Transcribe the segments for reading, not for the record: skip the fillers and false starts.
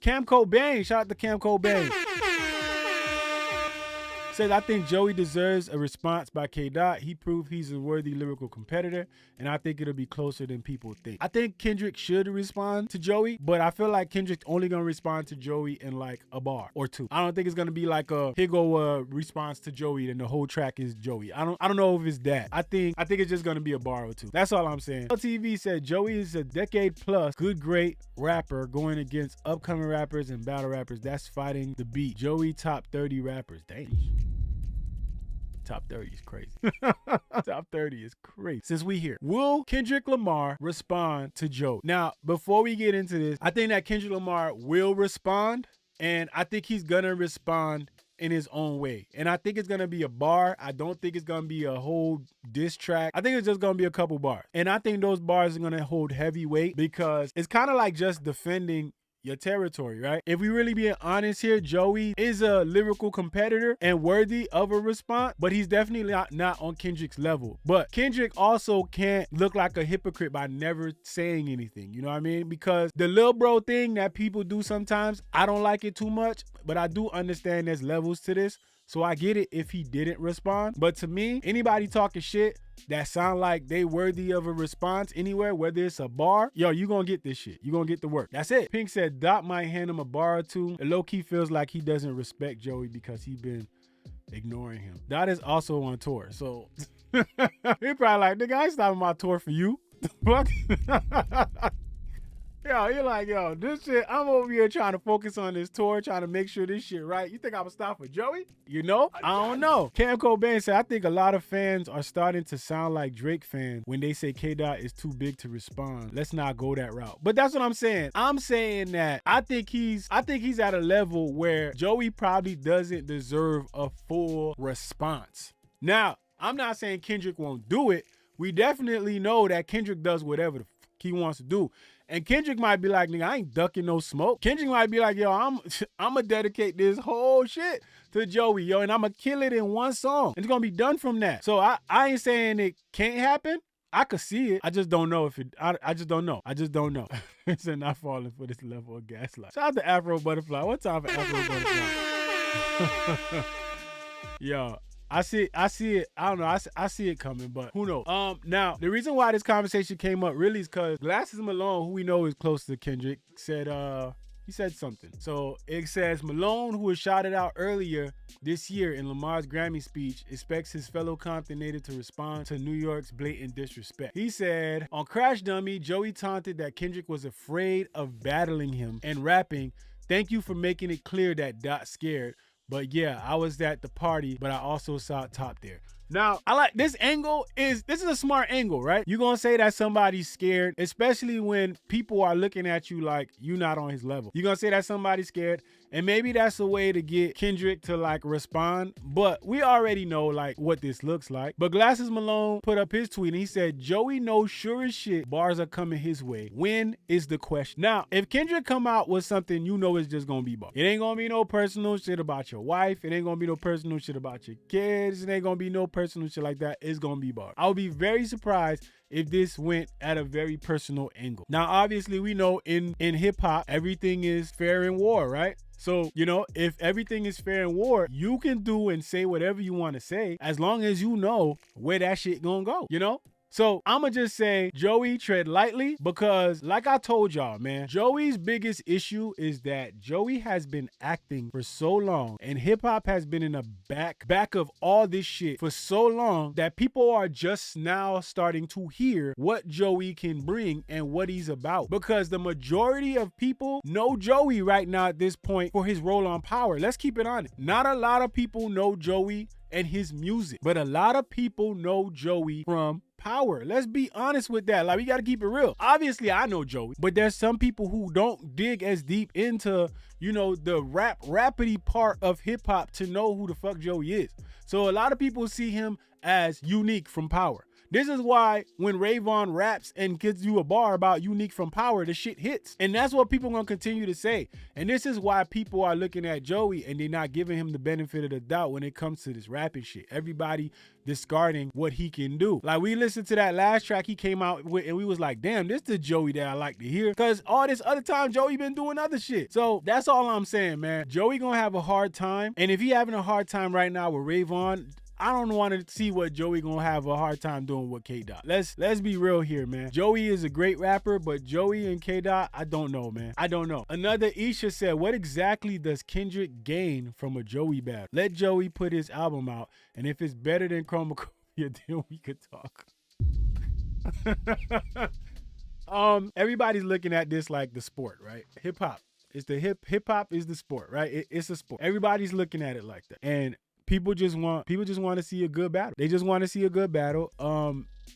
Cam Cobain, shout out to Cam Cobain. Says, I think Joey deserves a response by K. Dot. He proved he's a worthy lyrical competitor, and I think it'll be closer than people think. I think Kendrick should respond to Joey, but I feel like Kendrick's only gonna respond to Joey in like a bar or two. I don't think it's gonna be like a here go a response to Joey and the whole track is Joey. I don't know if it's that. I think it's just gonna be a bar or two. That's all I'm saying. TV said Joey is a decade plus good great rapper going against upcoming rappers and battle rappers that's fighting the beat. Joey top 30 rappers. Dang. Top 30 is crazy. Top 30 is crazy. Since we here, will Kendrick Lamar respond to Joe? Now, before we get into this, I think that Kendrick Lamar will respond, and I think he's gonna respond in his own way. And I think it's gonna be a bar. I don't think it's gonna be a whole diss track. I think it's just gonna be a couple bars. And I think those bars are gonna hold heavy weight because it's kind of like just defending your territory, right? If we really being honest here, Joey is a lyrical competitor and worthy of a response, but he's definitely not on Kendrick's level. But Kendrick also can't look like a hypocrite by never saying anything, you know what I mean? Because the lil bro thing that people do sometimes, I don't like it too much, but I do understand there's levels to this. So I get it if he didn't respond. But to me, anybody talking shit that sound like they worthy of a response anywhere, whether it's a bar, yo, you gonna get this shit. You gonna get the work. That's it. Pink said Dot might hand him a bar or two. And low-key feels like he doesn't respect Joey because he been ignoring him. Dot is also on tour. So he probably like, nigga, I ain't stopping my tour for you. Fuck. Yo, you're like, yo, this shit, I'm over here trying to focus on this tour, trying to make sure this shit right. You think I'm gonna stop for Joey? You know? I don't know. Cam Cobain said, I think a lot of fans are starting to sound like Drake fans when they say K-Dot is too big to respond. Let's not go that route. But that's what I'm saying. I'm saying that I think he's at a level where Joey probably doesn't deserve a full response. Now, I'm not saying Kendrick won't do it. We definitely know that Kendrick does whatever the fuck he wants to do. And Kendrick might be like, nigga, I ain't ducking no smoke. Kendrick might be like, yo, I'm gonna dedicate this whole shit to Joey, yo, and I'm gonna kill it in one song. And it's gonna be done from that. So I ain't saying it can't happen. I could see it. I just don't know if it, I just don't know. I just don't know. It's not falling for this level of gaslight. Shout out to Afro Butterfly. What time for Afro Butterfly? Yo. I see it. I don't know. I see it coming, but who knows? Now the reason why this conversation came up really is because Glasses Malone, who we know is close to Kendrick, said he said something. So it says Malone, who was shouted out earlier this year in Lamar's Grammy speech, expects his fellow Compton native to respond to New York's blatant disrespect. He said on Crash Dummy, Joey taunted that Kendrick was afraid of battling him and rapping. Thank you for making it clear that Dot scared. But yeah, I was at the party, but I also saw it top there. Now, I like this angle. This is a smart angle, right? You're going to say that somebody's scared, especially when people are looking at you like you're not on his level. You're going to say that somebody's scared, and maybe that's a way to get Kendrick to like respond, but we already know like what this looks like. But Glasses Malone put up his tweet and he said, Joey knows sure as shit bars are coming his way. When is the question? Now, if Kendrick come out with something, you know it's just going to be bars. It ain't going to be no personal shit about your wife. It ain't going to be no personal shit about your kids. It ain't going to be no personal shit like that. It's going to be bars. I would be very surprised if this went at a very personal angle. Now, obviously, we know in hip hop, everything is fair in war, right? So, you know, if everything is fair in war, you can do and say whatever you want to say as long as you know where that shit gonna go, you know? So I'ma just say, Joey, tread lightly, because like I told y'all, man, Joey's biggest issue is that Joey has been acting for so long and hip hop has been in the back of all this shit for so long that people are just now starting to hear what Joey can bring and what he's about. Because the majority of people know Joey right now at this point for his role on Power. Let's keep it honest. Not a lot of people know Joey and his music, but a lot of people know Joey from Power. Let's be honest with that. Like, we got to keep it real. Obviously, I know Joey, but there's some people who don't dig as deep into, you know, the rapidy part of hip hop to know who the fuck Joey is. So a lot of people see him as unique from Power. This is why when Rayvon raps and gives you a bar about Unique from Power, the shit hits. And that's what people gonna continue to say. And this is why people are looking at Joey and they're not giving him the benefit of the doubt when it comes to this rapping shit. Everybody discarding what he can do. Like, we listened to that last track he came out with and we was like, damn, this the Joey that I like to hear. Cause all this other time Joey been doing other shit. So that's all I'm saying, man. Joey gonna have a hard time. And if he having a hard time right now with Rayvon, I don't want to see what Joey gonna have a hard time doing with K-Dot. Let's be real here, man. Joey is a great rapper, but Joey and K-Dot, I don't know, man. I don't know. Another Isha said, what exactly does Kendrick gain from a Joey battle? Let Joey put his album out, and if it's better than Chromacopia, then we could talk. Everybody's looking at this like the sport, right? Hip hop. It's the hip hop is the sport, right? It's a sport. Everybody's looking at it like that. And people just want to see a good battle. They just want to see a good battle.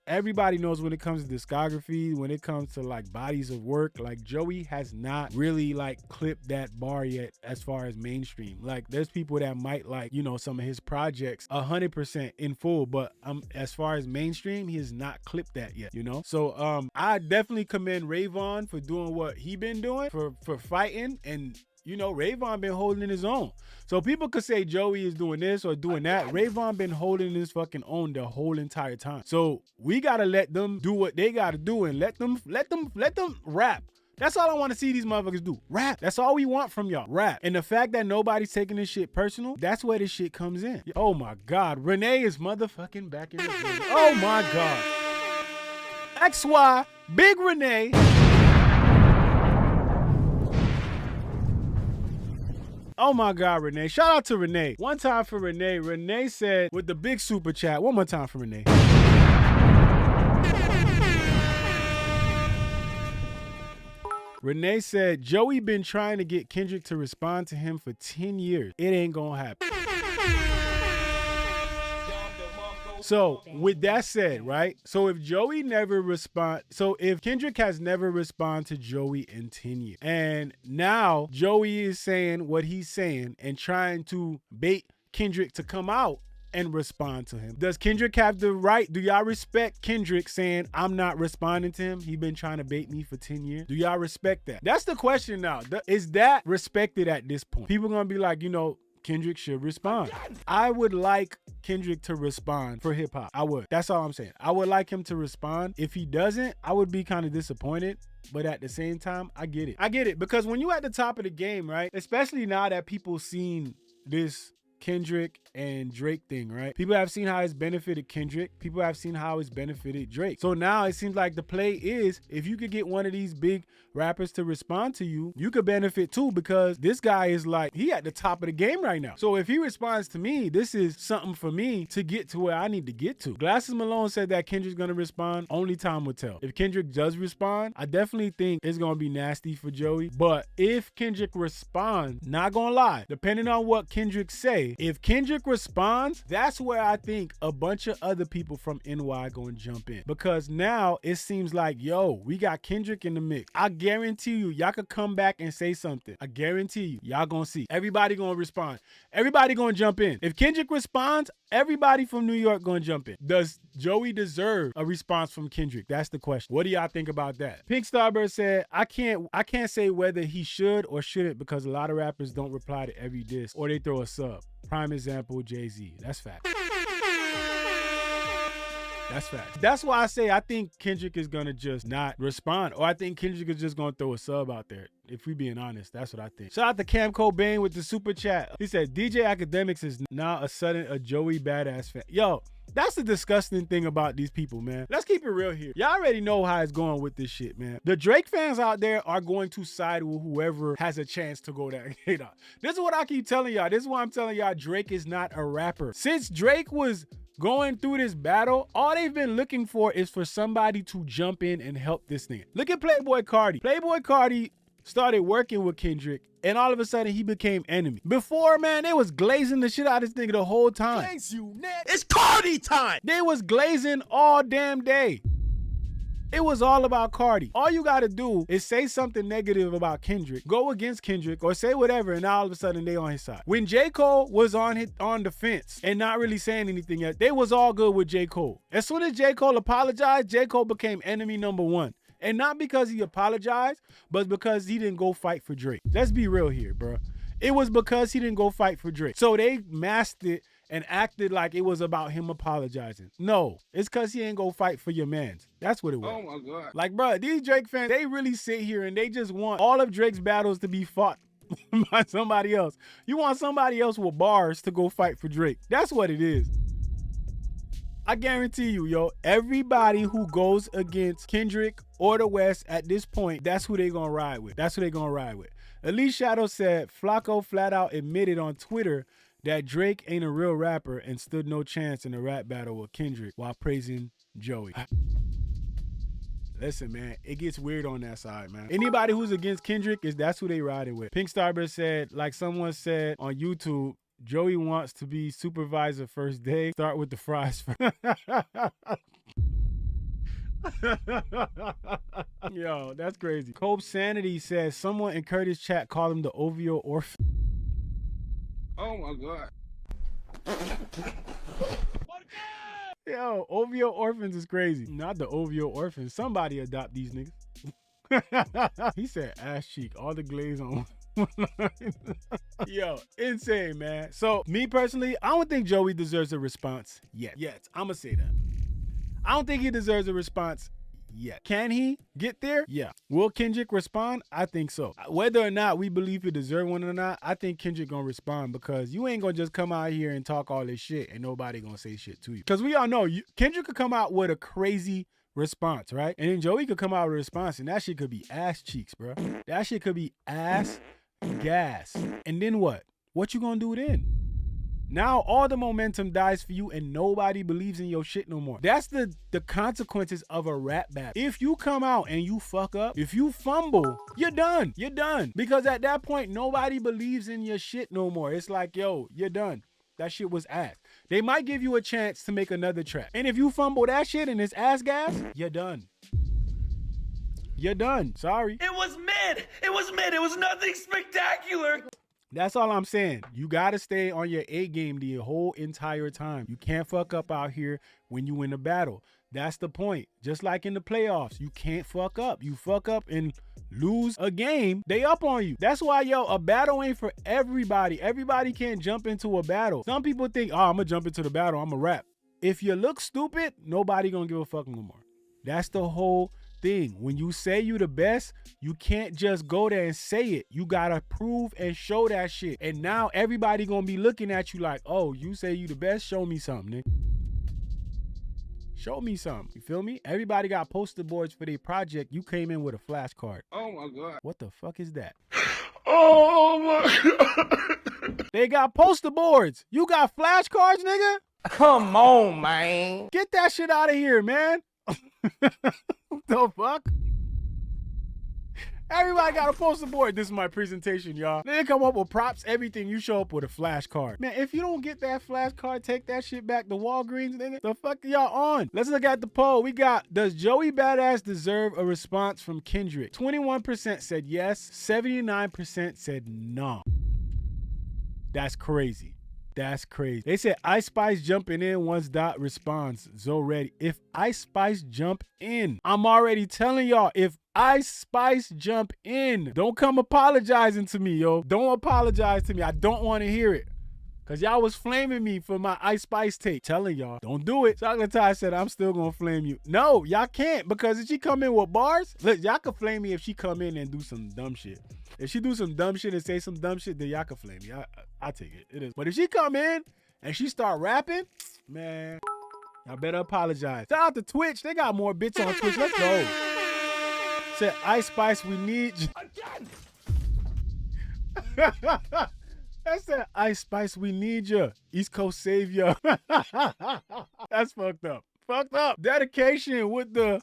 Everybody knows when it comes to discography, when it comes to like bodies of work, like Joey has not really like clipped that bar yet as far as mainstream. Like there's people that might like, you know, some of his projects 100% in full, but as far as mainstream, he has not clipped that yet, you know? So I definitely commend Rayvon for doing what he been doing, for fighting, and you know, Rayvon been holding his own. So people could say Joey is doing this or doing that. Rayvon been holding his fucking own the whole entire time. So we gotta let them do what they gotta do and let them rap. That's all I want to see these motherfuckers do. Rap. That's all we want from y'all. Rap. And the fact that nobody's taking this shit personal, that's where this shit comes in. Oh my God. Renee is motherfucking back in the game. Oh my God. XY, Big Renee. Oh my God, Renee. Shout out to Renee. One time for Renee. Renee said with the big super chat. One more time for Renee. Renee said, Joey been trying to get Kendrick to respond to him for 10 years. It ain't gonna happen. So with that said, right? So if Kendrick has never responded to Joey in 10 years, and now Joey is saying what he's saying and trying to bait Kendrick to come out and respond to him, does Kendrick have the right? Do y'all respect Kendrick saying, I'm not responding to him? He been trying to bait me for 10 years. Do y'all respect that? That's the question now. Is that respected at this point? People gonna be like, you know, Kendrick should respond. I would like Kendrick to respond for hip hop. I would. That's all I'm saying. I would like him to respond. If he doesn't, I would be kind of disappointed. But at the same time, I get it. I get it because when you at the top of the game, right? Especially now that people seen this Kendrick and Drake thing, right? People have seen how it's benefited Kendrick. People have seen how it's benefited Drake. So now it seems like the play is, if you could get one of these big rappers to respond to you, you could benefit too, because this guy is like, he at the top of the game right now. So if he responds to me, this is something for me to get to where I need to get to. Glasses Malone said that Kendrick's gonna respond. Only time will tell. If Kendrick does respond, I definitely think it's gonna be nasty for Joey. But if Kendrick responds, not gonna lie, depending on what Kendrick say, if Kendrick responds, that's where I think a bunch of other people from NY gonna jump in. Because now it seems like, yo, we got Kendrick in the mix. I guarantee you, y'all could come back and say something. I guarantee you, y'all gonna see. Everybody gonna respond. Everybody gonna jump in. If Kendrick responds, everybody from New York gonna jump in. Does Joey deserve a response from Kendrick? That's the question. What do y'all think about that? Pink Starbird said, I can't say whether he should or shouldn't because a lot of rappers don't reply to every diss or they throw a sub. Prime example, Jay-Z. That's fact. That's fact. That's why I say I think Kendrick is gonna just not respond, or I think Kendrick is just gonna throw a sub out there. If we being honest, that's what I think. Shout out to Cam Cobain with the super chat. He said DJ Academics is now a Joey badass fan. Yo, that's the disgusting thing about these people, man. Let's keep it real here. Y'all already know how it's going with this shit, man. The Drake fans out there are going to side with whoever has a chance to go that. This is what I keep telling y'all. This is why I'm telling y'all Drake is not a rapper. Since Drake was going through this battle, all they've been looking for is for somebody to jump in and help this nigga. Look at Playboi Carti. Playboi Carti started working with Kendrick, and all of a sudden he became enemy. Before, man, they was glazing the shit out of this nigga the whole time. Glaze you, Nick. It's Carti time. They was glazing all damn day. It was all about Cardi. All you gotta do is say something negative about Kendrick, go against Kendrick, or say whatever, and all of a sudden they on his side. When J. Cole was on the fence and not really saying anything yet, they was all good with J. Cole. As soon as J. Cole apologized, J. Cole became enemy number one. And not because he apologized, but because he didn't go fight for Drake. Let's be real here, bro. It was because he didn't go fight for Drake. So they masked it and acted like it was about him apologizing. No, it's because he ain't go fight for your mans. That's what it was. Oh my God. Like, bro, these Drake fans, they really sit here and they just want all of Drake's battles to be fought by somebody else. You want somebody else with bars to go fight for Drake. That's what it is. I guarantee you, yo, everybody who goes against Kendrick or the West at this point, that's who they gonna ride with. That's who they gonna ride with. Elite Shadow said, Flacco flat out admitted on Twitter that Drake ain't a real rapper and stood no chance in a rap battle with Kendrick while praising Joey. Listen, man, it gets weird on that side, man. Anybody who's against Kendrick, that's who they riding with. Pink Starburst said, like someone said on YouTube, Joey wants to be supervisor first day. Start with the fries first. Yo, that's crazy. Cope Sanity says someone in Curtis chat called him the OVO orphan. Oh my God. Yo, OVO orphans is crazy. Not the OVO orphans. Somebody adopt these niggas. He said ass cheek. All the glaze on. Yo, insane, man. So me personally, I don't think Joey deserves a response yet. I'ma say that. I don't think he deserves a response yet. Can he get there? Yeah. Will Kendrick respond? I think so. Whether or not we believe he deserves one or not, I think Kendrick gonna respond, because you ain't gonna just come out here and talk all this shit and nobody gonna say shit to you. Because we all know Kendrick could come out with a crazy response, right? And then Joey could come out with a response and that shit could be ass cheeks, bro. That shit could be ass gas. And then what? What you gonna do then? Now all the momentum dies for you and nobody believes in your shit no more. That's the consequences of a rap battle. If you come out and you fuck up, if you fumble, you're done. You're done. Because at that point, nobody believes in your shit no more. It's like, yo, you're done. That shit was ass. They might give you a chance to make another track. And if you fumble that shit and it's ass gas, you're done. You're done. Sorry. It was mid. It was mid. It was nothing spectacular. That's all I'm saying. You got to stay on your A game the whole entire time. You can't fuck up out here when you win a battle. That's the point. Just like in the playoffs, you can't fuck up. You fuck up and lose a game, they up on you. That's why, yo, a battle ain't for everybody. Everybody can't jump into a battle. Some people think, oh, I'm going to jump into the battle. I'm going to rap. If you look stupid, nobody going to give a fuck no more. That's the whole thing. When you say you the best, you can't just go there and say it. You gotta prove and show that shit. And now everybody gonna be looking at you like, oh, you say you the best? Show me something, nigga. Show me something. You feel me? Everybody got poster boards for their project. You came in with a flashcard. Oh my God. What the fuck is that? Oh my God. They got poster boards. You got flashcards, nigga? Come on, man. Get that shit out of here, man. What the fuck? Everybody got a poster board. This is my presentation, y'all. They come up with props, everything. You show up with a flashcard. Man, if you don't get that flashcard, take that shit back to Walgreens, nigga. The fuck y'all on? Let's look at the poll. We got, does Joey Badass deserve a response from Kendrick? 21% said yes. 79% said no. That's crazy. That's crazy. They said Ice Spice jumping in once Dot responds. Zoe ready. If Ice Spice jump in, I'm already telling y'all, if Ice Spice jump in, don't come apologizing to me, yo. Don't apologize to me. I don't want to hear it. Because y'all was flaming me for my Ice Spice take. Telling y'all, don't do it. Chocolate Tie said, I'm still going to flame you. No, y'all can't. Because if she come in with bars, look, y'all can flame me if she come in and do some dumb shit. If she do some dumb shit and say some dumb shit, then y'all can flame me. I take it. It is. But if she come in and she start rapping, man, y'all better apologize. Shout out to Twitch. They got more bits on Twitch. Let's go. Said, Ice Spice, we need you. Again. That's that Ice Spice, we need you. East Coast savior. That's fucked up. Fucked up. Dedication with the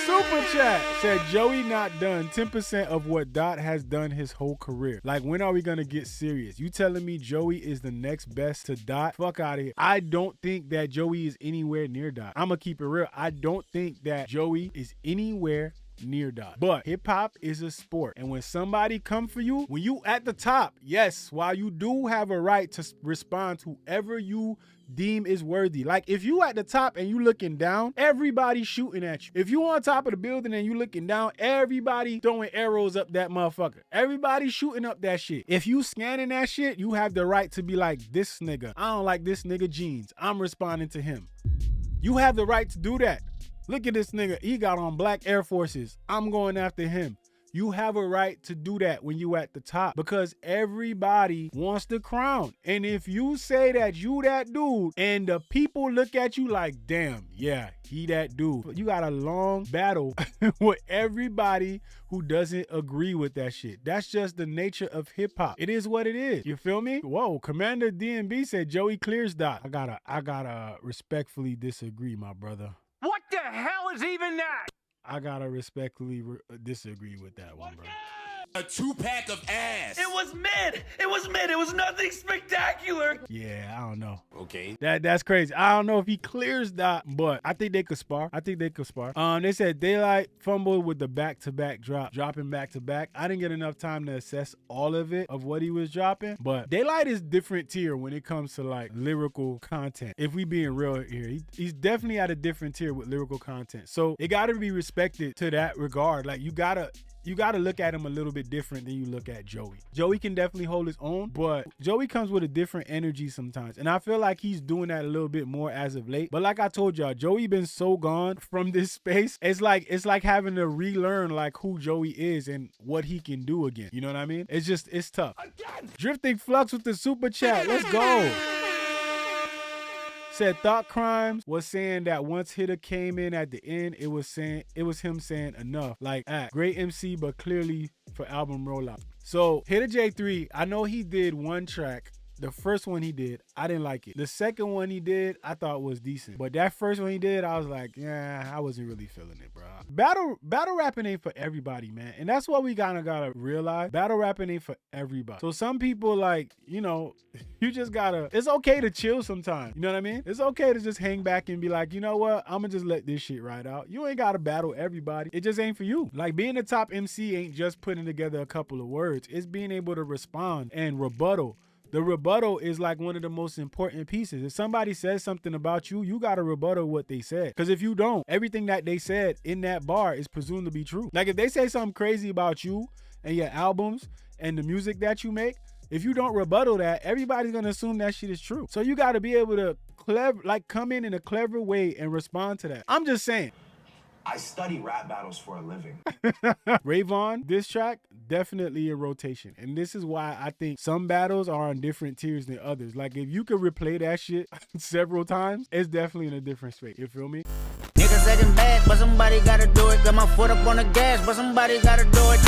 super chat said Joey not done 10% of what Dot has done his whole career. Like, when are we gonna get serious? You telling me Joey is the next best to Dot? Fuck out of here. I don't think that Joey is anywhere near Dot. I'm gonna keep it real. I don't think that Joey is anywhere near Dot. But hip-hop is a sport, and when somebody come for you, when you at the top, yes, while you do have a right to respond to whoever you deem is worthy. Like, if you at the top and you looking down, everybody shooting at you. If you on top of the building and you looking down, everybody throwing arrows up that motherfucker. Everybody shooting up that shit. If you scanning that shit, you have the right to be like, this nigga, I don't like this nigga jeans, I'm responding to him. You have the right to do that. Look at this nigga, he got on black Air Forces, I'm going after him. You have a right to do that when you at the top, because everybody wants the crown. And if you say that you that dude and the people look at you like, damn, yeah, he that dude, you got a long battle with everybody who doesn't agree with that shit. That's just the nature of hip hop. It is what it is. You feel me? Whoa, Commander DNB said Joey clears Dot. I gotta respectfully disagree, my brother. What the hell is even that? I gotta respectfully disagree with that one, bro. A 2-pack of ass. It was mid. It was mid. It was nothing spectacular. Yeah, I don't know. Okay. That's crazy. I don't know if he clears Dot, but I think they could spar. They said Daylight fumbled with the back-to-back dropping back-to-back. I didn't get enough time to assess all of it, of what he was dropping, but Daylight is different tier when it comes to like lyrical content. If we being real here, he's definitely at a different tier with lyrical content. So it got to be respected to that regard. Like, you gotta look at him a little bit different than you look at Joey. Joey can definitely hold his own, but Joey comes with a different energy sometimes. And I feel like he's doing that a little bit more as of late. But like I told y'all, Joey been so gone from this space. It's like having to relearn like who Joey is and what he can do again. You know what I mean? It's tough. Again. Drifting Flux with the super chat. Let's go. Said Thought Crimes was saying that once Hitter came in at the end, it was him saying enough. Like, great MC, but clearly for album rollout. So Hitter J3, I know he did one track. The first one he did, I didn't like it. The second one he did, I thought was decent. But that first one he did, I was like, yeah, I wasn't really feeling it, bro. Battle rapping ain't for everybody, man. And that's what we gotta realize. Battle rapping ain't for everybody. So some people, like, you know, you just gotta, it's okay to chill sometimes. You know what I mean? It's okay to just hang back and be like, you know what? I'm gonna just let this shit ride out. You ain't gotta battle everybody. It just ain't for you. Like, being a top MC ain't just putting together a couple of words. It's being able to respond and rebuttal. The rebuttal is like one of the most important pieces. If somebody says something about you, you got to rebuttal what they said. Because if you don't, everything that they said in that bar is presumed to be true. Like, if they say something crazy about you and your albums and the music that you make, if you don't rebuttal that, everybody's going to assume that shit is true. So you got to be able to come in a clever way and respond to that. I'm just saying. I study rap battles for a living. Rayvon, this track, definitely in rotation. And this is why I think some battles are on different tiers than others. Like, if you could replay that shit several times, it's definitely in a different space. You feel me? Niggas acting bad, but somebody gotta do it. Got my foot up on the gas, but somebody gotta do it.